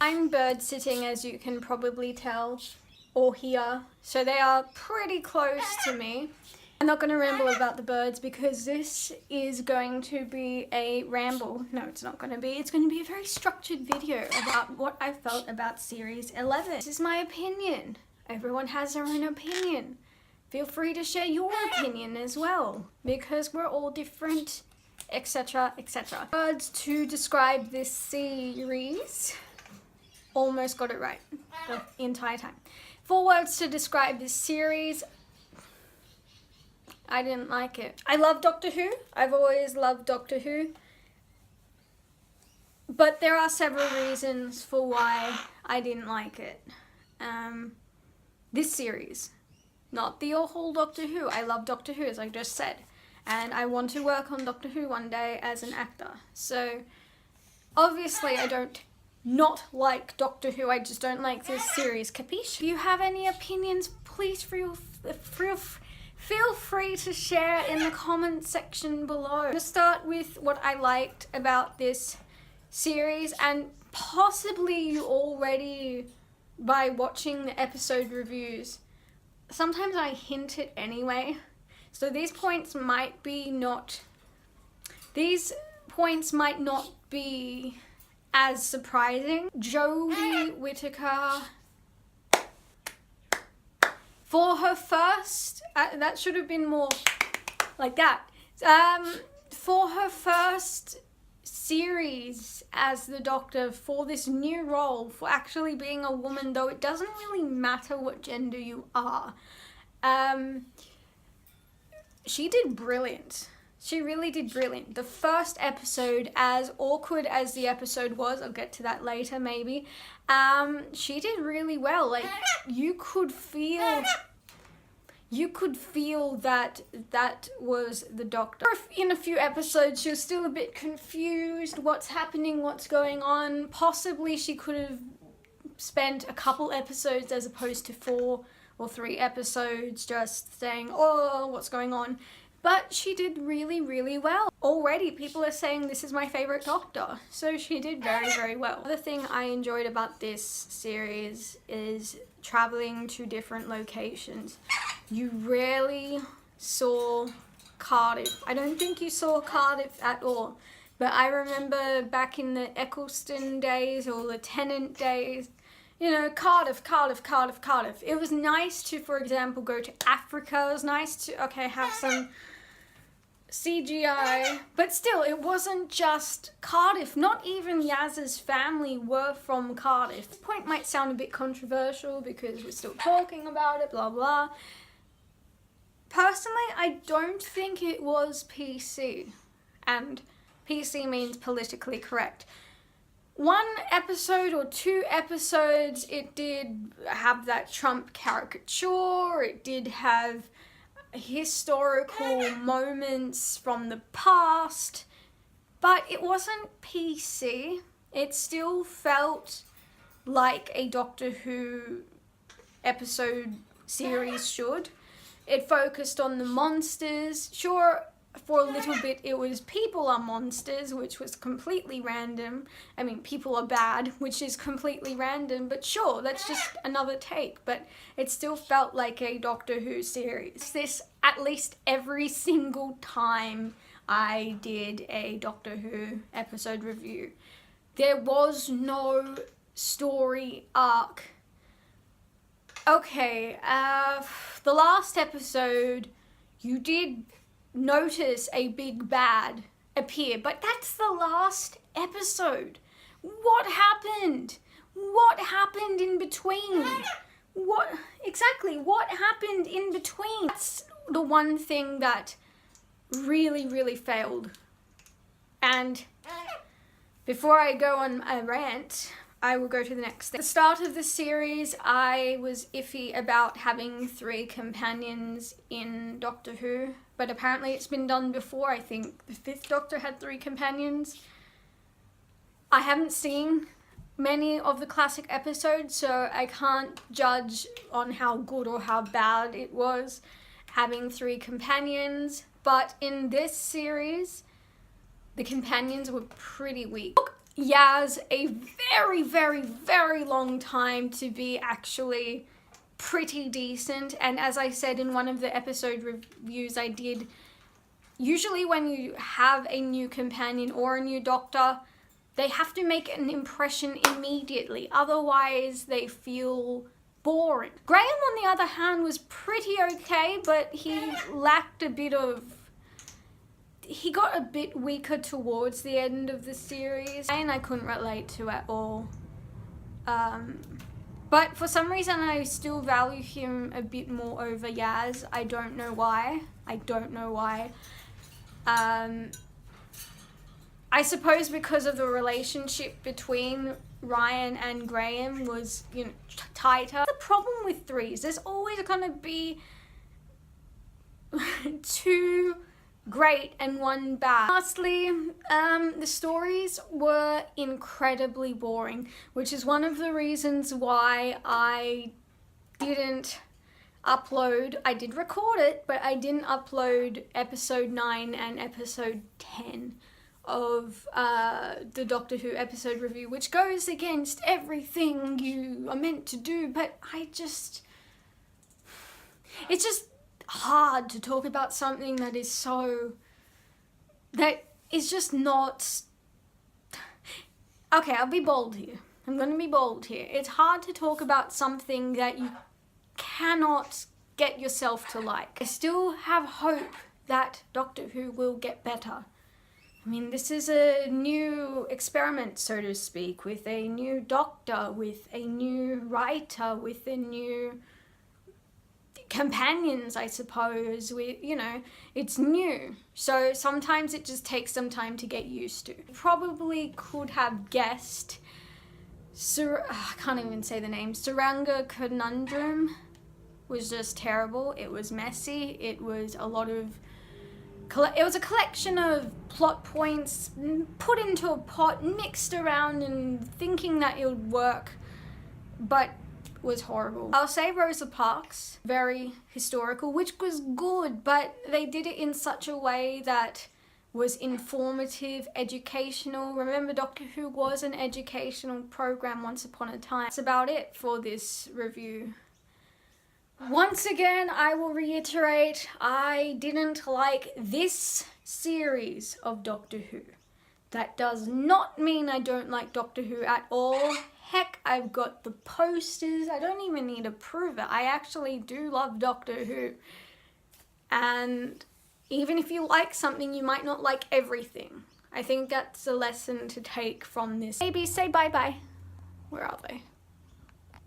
I'm bird sitting, as you can probably tell or hear, so they are pretty close to me. I'm not going to ramble about the birds because this is going to be a ramble. No, it's not going to be. It's going to be a very structured video about what I felt about Series 11. This is my opinion. Everyone has their own opinion. Feel free to share your opinion as well, because we're all different, etc, etc. Words to describe this series. Almost got it right the entire time. 4 words to describe this series. I didn't like it. I love Doctor Who. I've always loved Doctor Who. But there are several reasons for why I didn't like it. This series. Not the whole Doctor Who. I love Doctor Who, as I just said. And I want to work on Doctor Who one day as an actor. So, obviously I don't not like Doctor Who. I just don't like this series. Capiche? If you have any opinions, please feel free to share in the comment section below. To start with what I liked about this series, and possibly you already, by watching the episode reviews, sometimes I hint it anyway. So these points might not be as surprising. Jodie Whittaker, for her first, that should have been more like that. For her first series as the Doctor, for this new role, for actually being a woman, though it doesn't really matter what gender you are, she did brilliant. She really did brilliant. The first episode, as awkward as the episode was, I'll get to that later maybe, she did really well. Like, you could feel that was the Doctor. In a few episodes, she was still a bit confused. What's happening? What's going on? Possibly she could have spent a couple episodes as opposed to 4 or 3 episodes just saying, oh, what's going on? But she did really, really well. Already people are saying this is my favourite Doctor. So she did very, very well. Another thing I enjoyed about this series is travelling to different locations. You rarely saw Cardiff. I don't think you saw Cardiff at all. But I remember back in the Eccleston days or the Tennant days, you know, Cardiff. It was nice to, for example, go to Africa. It was nice to, okay, have some CGI, but still, it wasn't just Cardiff. Not even Yaz's family were from Cardiff. This point might sound a bit controversial because we're still talking about it, blah blah. Personally, I don't think it was PC, and PC means politically correct. 1 episode or 2 episodes, it did have that Trump caricature, it did have historical moments from the past, but it wasn't PC. It still felt like a Doctor Who episode series should. It focused on the monsters. Sure, for a little bit it was people are monsters, which was completely random. I mean, people are bad, which is completely random, but sure, that's just another take. But it still felt like a Doctor Who series. This at least every single time I did a Doctor Who episode review. There was no story arc. Okay, the last episode, you did notice a big bad appear, but that's the last episode. What happened? What happened in between? What happened in between? That's the one thing that really, really failed. And before I go on a rant, I will go to the next thing. At the start of the series, I was iffy about having 3 companions in Doctor Who, but apparently it's been done before. I think the 5th Doctor had 3 companions. I haven't seen many of the classic episodes, so I can't judge on how good or how bad it was having 3 companions, but in this series, the companions were pretty weak. Look, Yaz a very, very, very long time to be actually pretty decent. And as I said in one of the episode reviews I did, usually when you have a new companion or a new doctor, they have to make an impression immediately. Otherwise, they feel boring. Graham, on the other hand, was pretty okay, but he lacked a bit of... He got a bit weaker towards the end of the series, and I couldn't relate to at all. But for some reason, I still value him a bit more over Yaz. I don't know why. I don't know why. I suppose because of the relationship between Ryan and Graham was, you know, tighter. The problem with threes, there's always gonna be two great and one bad. Lastly, the stories were incredibly boring, which is one of the reasons why I didn't upload. I did record it, but I didn't upload episode 9 and episode 10 of the Doctor Who episode review, which goes against everything you are meant to do, but it's just hard to talk about something that is just not... Okay, I'll be bold here. I'm gonna be bold here. It's hard to talk about something that you cannot get yourself to like. I still have hope that Doctor Who will get better. I mean, this is a new experiment, so to speak, with a new doctor, with a new writer, with a new companions, I suppose. It's new. So sometimes it just takes some time to get used to. Probably could have guessed, I can't even say the name, Saranga Conundrum was just terrible. It was messy. It was a lot of... It was a collection of plot points put into a pot, mixed around and thinking that it would work, but was horrible. I'll say Rosa Parks, very historical, which was good, but they did it in such a way that was informative, educational. Remember, Doctor Who was an educational program once upon a time. That's about it for this review. Once again, I will reiterate, I didn't like this series of Doctor Who. That does not mean I don't like Doctor Who at all. Heck, I've got the posters. I don't even need to prove it. I actually do love Doctor Who. And even if you like something, you might not like everything. I think that's a lesson to take from this. Babies, say bye-bye. Where are they?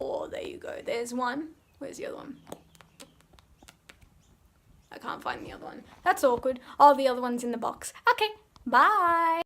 Oh, there you go. There's one. Where's the other one? I can't find the other one. That's awkward. Oh, the other one's in the box. Okay, bye.